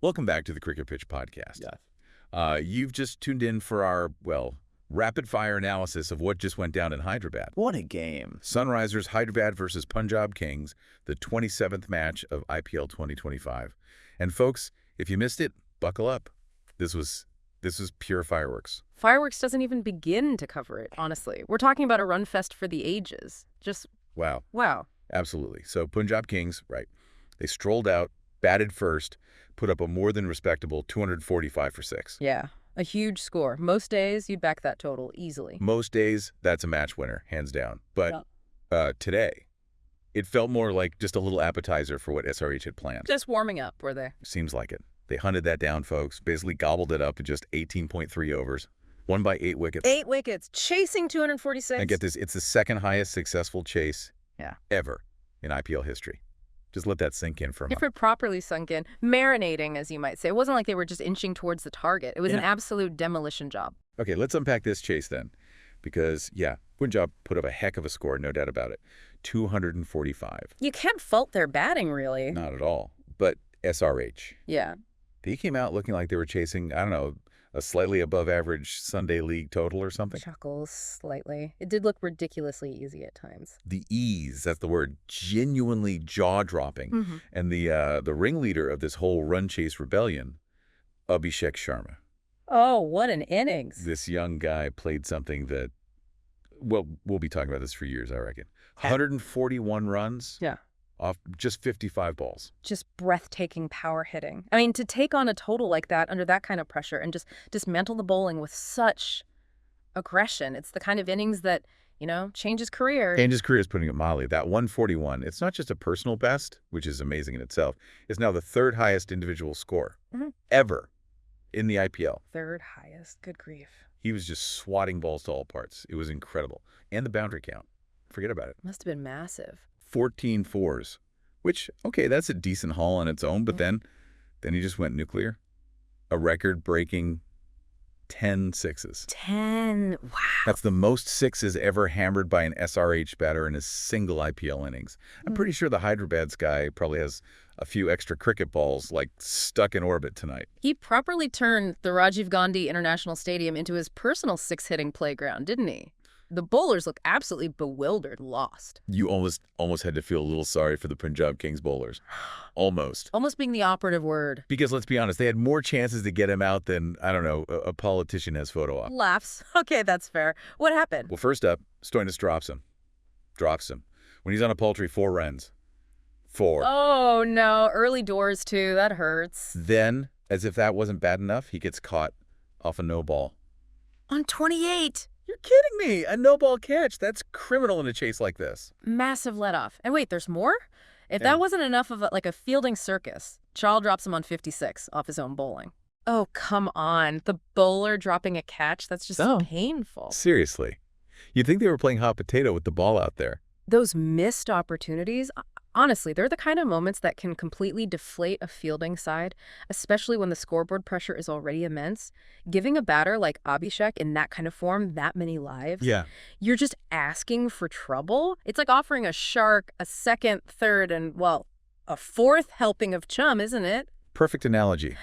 Welcome back to the Cricket Pitch Podcast. Yes. You've just tuned in for our, rapid-fire analysis of what just went down in Hyderabad. What a game. Sunrisers Hyderabad versus Punjab Kings, the 27th match of IPL 2025. And folks, if you missed it, buckle up. This was pure fireworks. Fireworks doesn't even begin to cover it, honestly. We're talking about a run fest for the ages. Just, Wow. wow. Absolutely. So Punjab Kings, right, they strolled out, batted first, put up a more than respectable 245 for 6. Yeah, a huge score. Most days, you'd back that total easily. Most days, that's a match winner, hands down. But today, it felt more like just a little appetizer for what SRH had planned. Just warming up, were they? Seems like it. They hunted that down, folks, basically gobbled it up in just 18.3 overs, won by 8 wickets. 8 wickets, chasing 246. And get this, it's the second highest successful chase ever in IPL history. Just let that sink in for a moment. If it properly sunk in, marinating, as you might say. It wasn't like they were just inching towards the target. It was an absolute demolition job. Okay, let's unpack this chase then. Because, Punjab put up a heck of a score, no doubt about it. 245. You can't fault their batting, really. Not at all. But SRH. Yeah. They came out looking like they were chasing, I don't know, a slightly above average Sunday league total or something. Chuckles slightly. It did look ridiculously easy at times. The ease, that's the word, genuinely jaw-dropping. And the ringleader of this whole run chase rebellion, Abhishek Sharma. Oh, what an innings. This young guy played something that, we'll be talking about this for years, I reckon. 141 runs. Yeah. Off just 55 balls. Just breathtaking power hitting. I mean, to take on a total like that under that kind of pressure and just dismantle the bowling with such aggression. It's the kind of innings that, change his career. And his career is putting it mildly. That 141, it's not just a personal best, which is amazing in itself. It's now the third highest individual score ever in the IPL. Third highest. Good grief. He was just swatting balls to all parts. It was incredible. And the boundary count. Forget about it. Must have been massive. 14 fours, which, okay, that's a decent haul on its own, but then he just went nuclear. A record-breaking 10 sixes. 10, wow. That's the most sixes ever hammered by an SRH batter in a single IPL innings. I'm pretty sure the Hyderabad guy probably has a few extra cricket balls, stuck in orbit tonight. He properly turned the Rajiv Gandhi International Stadium into his personal six-hitting playground, didn't he? The bowlers look absolutely bewildered, lost. You almost had to feel a little sorry for the Punjab Kings bowlers. Almost. Almost being the operative word. Because let's be honest, they had more chances to get him out than, I don't know, a politician has photo op. Laughs. Okay, that's fair. What happened? Well, first up, Stoinis drops him. When he's on a paltry 4 runs. 4. Oh, no. Early doors, too. That hurts. Then, as if that wasn't bad enough, he gets caught off a no ball. On 28. You're kidding me. A no-ball catch. That's criminal in a chase like this. Massive let-off. And wait, there's more? If that wasn't enough of a fielding circus, Chal drops him on 56 off his own bowling. Oh, come on. The bowler dropping a catch? That's just painful. Seriously. You'd think they were playing hot potato with the ball out there. Those missed opportunities, honestly, they're the kind of moments that can completely deflate a fielding side, especially when the scoreboard pressure is already immense. Giving a batter like Abhishek in that kind of form that many lives, you're just asking for trouble. It's like offering a shark a second, third, and, a fourth helping of chum, isn't it? Perfect analogy.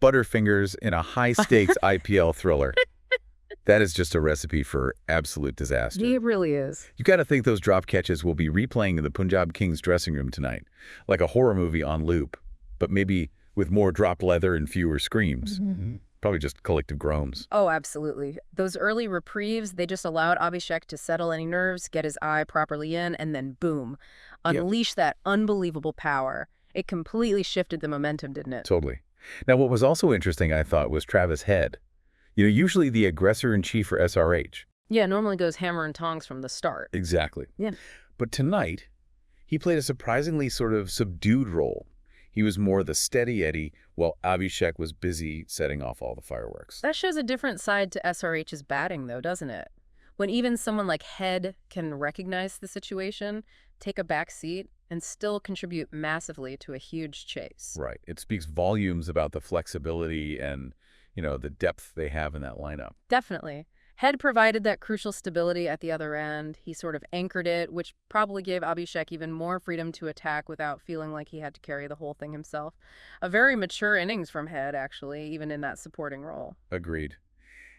Butterfingers in a high-stakes IPL thriller. That is just a recipe for absolute disaster. It really is. You got to think those drop catches will be replaying in the Punjab Kings dressing room tonight, like a horror movie on loop, but maybe with more dropped leather and fewer screams. Probably just collective groans. Oh, absolutely. Those early reprieves, they just allowed Abhishek to settle any nerves, get his eye properly in, and then boom, unleash that unbelievable power. It completely shifted the momentum, didn't it? Totally. Now, what was also interesting, I thought, was Travis Head. Usually the aggressor-in-chief for SRH. Yeah, normally goes hammer and tongs from the start. Exactly. Yeah. But tonight, he played a surprisingly sort of subdued role. He was more the steady Eddie, while Abhishek was busy setting off all the fireworks. That shows a different side to SRH's batting, though, doesn't it? When even someone like Head can recognize the situation, take a back seat, and still contribute massively to a huge chase. Right. It speaks volumes about the flexibility and the depth they have in that lineup. Definitely. Head provided that crucial stability at the other end. He sort of anchored it, which probably gave Abhishek even more freedom to attack without feeling like he had to carry the whole thing himself. A very mature innings from Head, actually, even in that supporting role. Agreed.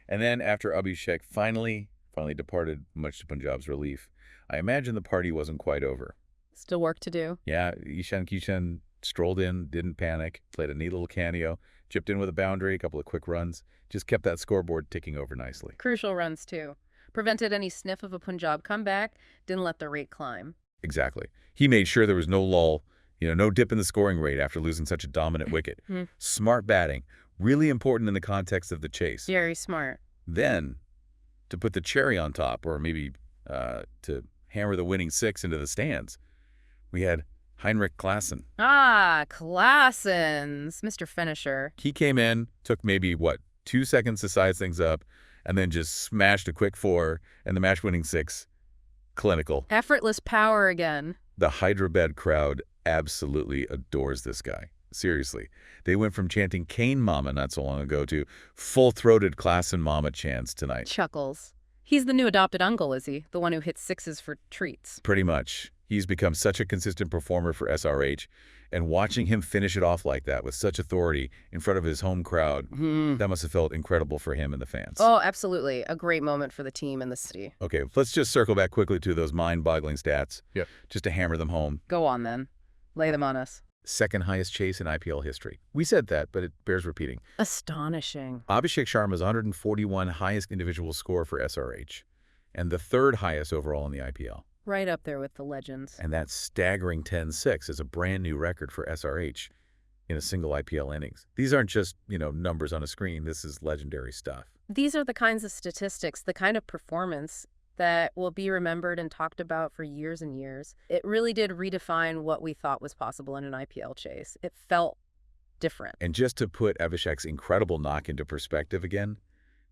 And then after Abhishek finally departed, much to Punjab's relief, I imagine the party wasn't quite over. Still work to do. Yeah, Ishan Kishan strolled in, didn't panic, played a neat little cameo, chipped in with a boundary, a couple of quick runs, just kept that scoreboard ticking over nicely. Crucial runs, too. Prevented any sniff of a Punjab comeback, didn't let the rate climb. Exactly. He made sure there was no lull, no dip in the scoring rate after losing such a dominant wicket. Smart batting, really important in the context of the chase. Very smart. Then, to put the cherry on top, or maybe to hammer the winning six into the stands, we had Heinrich Klaassen. Ah, Klaassens, Mr. Finisher. He came in, took maybe, 2 seconds to size things up, and then just smashed a quick four and the match-winning six. Clinical. Effortless power again. The Hyderabad crowd absolutely adores this guy. Seriously. They went from chanting Kane Mama not so long ago to full-throated Klaassen Mama chants tonight. Chuckles. He's the new adopted uncle, is he? The one who hits sixes for treats. Pretty much. He's become such a consistent performer for SRH, and watching him finish it off like that with such authority in front of his home crowd, that must have felt incredible for him and the fans. Oh, absolutely. A great moment for the team and the city. Okay, let's just circle back quickly to those mind-boggling stats. Yep. Just to hammer them home. Go on, then. Lay them on us. Second highest chase in IPL history. We said that, but it bears repeating. Astonishing. Abhishek Sharma's 141 highest individual score for SRH, and the third highest overall in the IPL. Right up there with the legends. And that staggering 10-6 is a brand new record for SRH in a single IPL innings. These aren't just, numbers on a screen. This is legendary stuff. These are the kinds of statistics, the kind of performance that will be remembered and talked about for years and years. It really did redefine what we thought was possible in an IPL chase. It felt different. And just to put Abhishek's incredible knock into perspective again,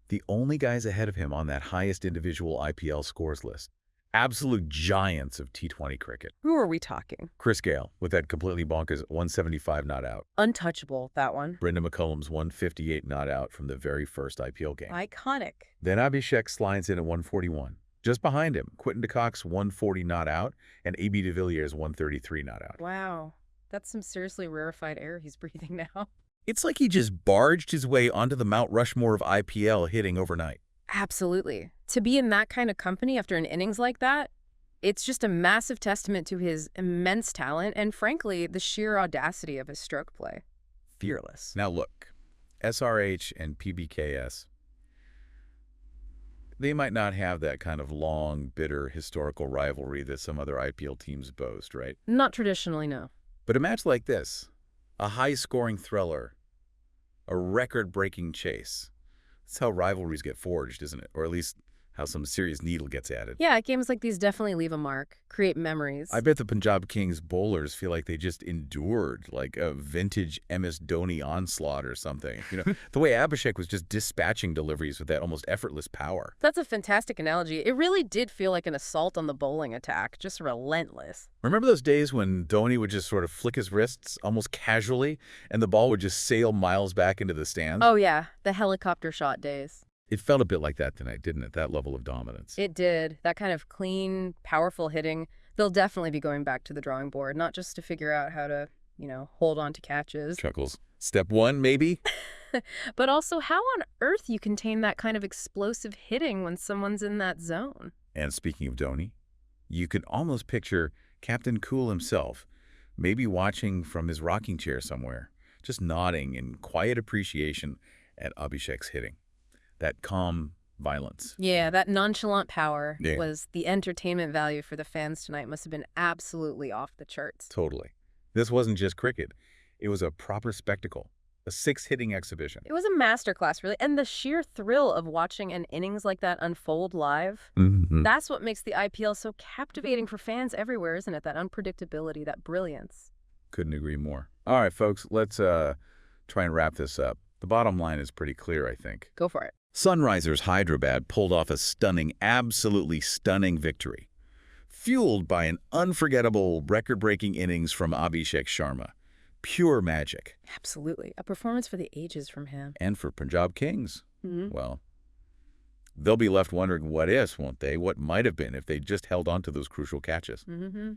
the only guys ahead of him on that highest individual IPL scores list, absolute giants of T20 cricket. Who are we talking? Chris Gale with that completely bonkers 175 not out. Untouchable, that one. Brendan McCullum's 158 not out from the very first IPL game. Iconic. Then Abhishek slides in at 141. Just behind him, Quinton de Kock's 140 not out and A.B. de Villiers' 133 not out. Wow. That's some seriously rarefied air he's breathing now. It's like he just barged his way onto the Mount Rushmore of IPL hitting overnight. Absolutely. To be in that kind of company after an innings like that, it's just a massive testament to his immense talent and, frankly, the sheer audacity of his stroke play. Fearless. Now look, SRH and PBKS, they might not have that kind of long, bitter, historical rivalry that some other IPL teams boast, right? Not traditionally, no. But a match like this, a high-scoring thriller, a record-breaking chase, that's how rivalries get forged, isn't it? Or at least how some serious needle gets added. Yeah, games like these definitely leave a mark, create memories. I bet the Punjab Kings bowlers feel like they just endured like a vintage MS Dhoni onslaught or something. The way Abhishek was just dispatching deliveries with that almost effortless power. That's a fantastic analogy. It really did feel like an assault on the bowling attack, just relentless. Remember those days when Dhoni would just sort of flick his wrists almost casually and the ball would just sail miles back into the stands? Oh yeah, the helicopter shot days. It felt a bit like that tonight, didn't it? That level of dominance. It did. That kind of clean, powerful hitting. They'll definitely be going back to the drawing board, not just to figure out how to, hold on to catches. Chuckles. Step one, maybe? But also how on earth you contain that kind of explosive hitting when someone's in that zone. And speaking of Dhoni, you can almost picture Captain Cool himself, maybe watching from his rocking chair somewhere, just nodding in quiet appreciation at Abhishek's hitting. That calm violence. Yeah, that nonchalant power Yeah. was the entertainment value for the fans tonight must have been absolutely off the charts. Totally. This wasn't just cricket. It was a proper spectacle, a six-hitting exhibition. It was a masterclass, really. And the sheer thrill of watching an innings like that unfold live, that's what makes the IPL so captivating for fans everywhere, isn't it? That unpredictability, that brilliance. Couldn't agree more. All right, folks, let's try and wrap this up. The bottom line is pretty clear, I think. Go for it. Sunrisers Hyderabad pulled off a stunning, absolutely stunning victory, fueled by an unforgettable, record-breaking innings from Abhishek Sharma. Pure magic. Absolutely. A performance for the ages from him. And for Punjab Kings, well, They'll be left wondering what ifs, won't they? What might have been if they just held on to those crucial catches. Mm-hmm.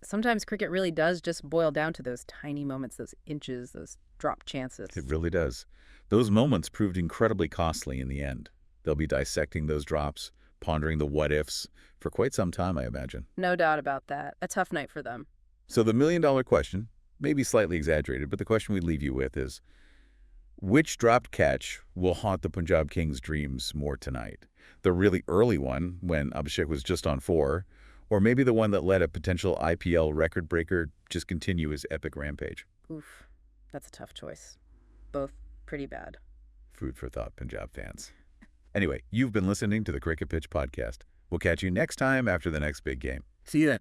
Sometimes cricket really does just boil down to those tiny moments, those inches, those drop chances. It really does. Those moments proved incredibly costly in the end. They'll be dissecting those drops, pondering the what-ifs for quite some time, I imagine. No doubt about that. A tough night for them. So the million-dollar question, maybe slightly exaggerated, but the question we leave you with is, which dropped catch will haunt the Punjab Kings' dreams more tonight? The really early one, when Abhishek was just on 4, or maybe the one that let a potential IPL record breaker just continue his epic rampage? Oof, that's a tough choice. Both pretty bad. Food for thought, Punjab fans. Anyway, you've been listening to the Cricket Pitch Podcast. We'll catch you next time after the next big game. See you then.